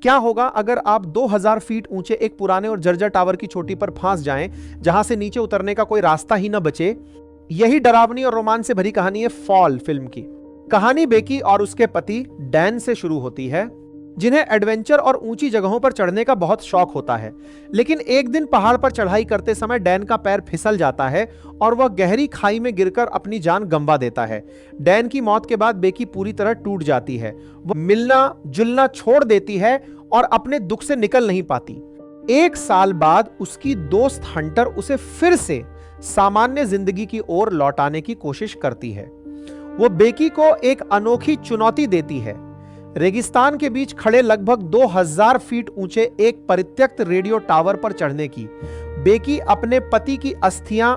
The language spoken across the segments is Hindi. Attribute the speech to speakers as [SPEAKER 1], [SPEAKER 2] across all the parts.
[SPEAKER 1] क्या होगा अगर आप 2000 फीट ऊंचे एक पुराने और जर्जर टावर की चोटी पर फांस जाएं, जहां से नीचे उतरने का कोई रास्ता ही न बचे। यही डरावनी और रोमांच से भरी कहानी है फॉल फिल्म की। कहानी बेकी और उसके पति डैन से शुरू होती है, जिन्हें एडवेंचर और ऊंची जगहों पर चढ़ने का बहुत शौक होता है। लेकिन एक दिन पहाड़ पर चढ़ाई करते समय डैन का पैर फिसल जाता है और वह गहरी खाई में गिरकर अपनी जान गंवा देता है। डैन की मौत के बाद बेकी पूरी तरह टूट जाती है। वह मिलना जुलना छोड़ देती है और अपने दुख से निकल नहीं पाती। 1 साल बाद उसकी दोस्त हंटर उसे फिर से सामान्य जिंदगी की ओर लौटाने की कोशिश करती है। वो बेकी को एक अनोखी चुनौती देती है। रेगिस्तान के बीच खड़े लगभग 2000 फीट ऊंचे एक परित्यक्त रेडियो टावर पर चढ़ने की। बेकी अपने पति की अस्थियां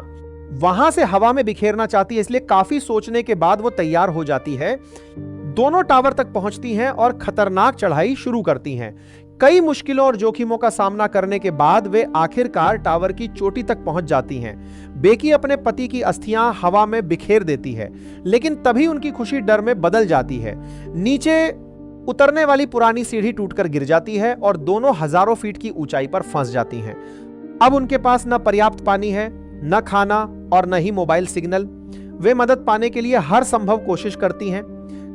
[SPEAKER 1] वहां से हवा में बिखेरना चाहती है, इसलिए काफी सोचने के बाद वो तैयार हो जाती है। दोनों टावर तक पहुंचती हैं और खतरनाक चढ़ाई शुरू करती हैं। कई मुश्किलों और जोखिमों का सामना करने के बाद वे आखिरकार टावर की चोटी तक पहुंच जाती हैं। बेकी अपने पति की अस्थियां हवा में बिखेर देती है, लेकिन तभी उनकी खुशी डर में बदल जाती है। नीचे उतरने वाली पुरानी सीढ़ी टूटकर गिर जाती है और दोनों हजारों फीट की ऊंचाई पर फंस जाती हैं। अब उनके पास न पर्याप्त पानी है, न खाना और न ही मोबाइल सिग्नल। वे मदद पाने के लिए हर संभव कोशिश करती हैं।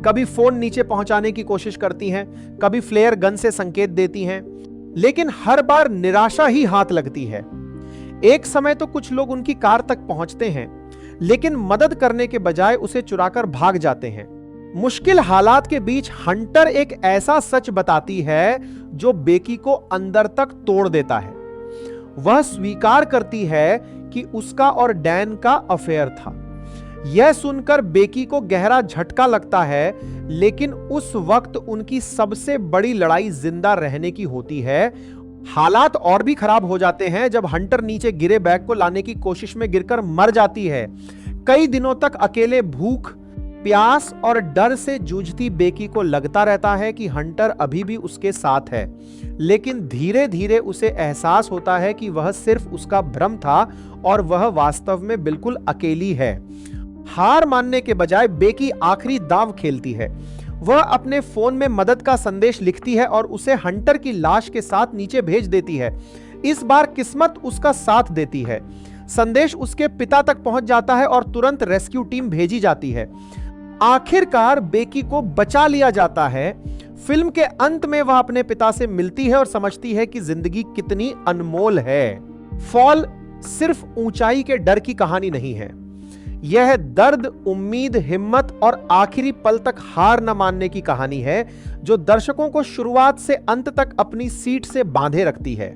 [SPEAKER 1] कभी फोन नीचे पहुंचाने की कोशिश करती हैं, कभी फ्लेयर गन से संकेत देती हैं, लेकिन हर बार निराशा ही हाथ लगती है। एक समय तो कुछ लोग उनकी कार तक पहुंचते हैं, लेकिन मदद करने के बजाय उसे चुराकर भाग जाते हैं। मुश्किल हालात के बीच हंटर एक ऐसा सच बताती है जो बेकी को अंदर तक तोड़ देता है। वह स्वीकार करती है कि उसका और डैन का अफेयर था। यह सुनकर बेकी को गहरा झटका लगता है, लेकिन उस वक्त उनकी सबसे बड़ी लड़ाई जिंदा रहने की होती है। हालात और भी खराब हो जाते हैं जब हंटर नीचे गिरे बैग को लाने की कोशिश में गिरकर मर जाती है। कई दिनों तक अकेले भूख, प्यास और डर से जूझती बेकी को लगता रहता है कि हंटर अभी भी उसके साथ है, लेकिन धीरे धीरे उसे एहसास होता है कि वह सिर्फ उसका भ्रम था और वह वास्तव में बिल्कुल अकेली है। हार मानने के बजाय बेकी आखिरी दांव खेलती है। वह अपने फोन में मदद का संदेश लिखती है और उसे हंटर की लाश के साथ नीचे भेज देती है। इस बार किस्मत उसका साथ देती है। संदेश उसके पिता तक पहुंच जाता है और तुरंत रेस्क्यू टीम भेजी जाती है। आखिरकार बेकी को बचा लिया जाता है। फिल्म के अंत में वह अपने पिता से मिलती है और समझती है कि जिंदगी कितनी अनमोल है। फॉल सिर्फ ऊंचाई के डर की कहानी नहीं है, यह दर्द, उम्मीद, हिम्मत और आखिरी पल तक हार न मानने की कहानी है, जो दर्शकों को शुरुआत से अंत तक अपनी सीट से बांधे रखती है।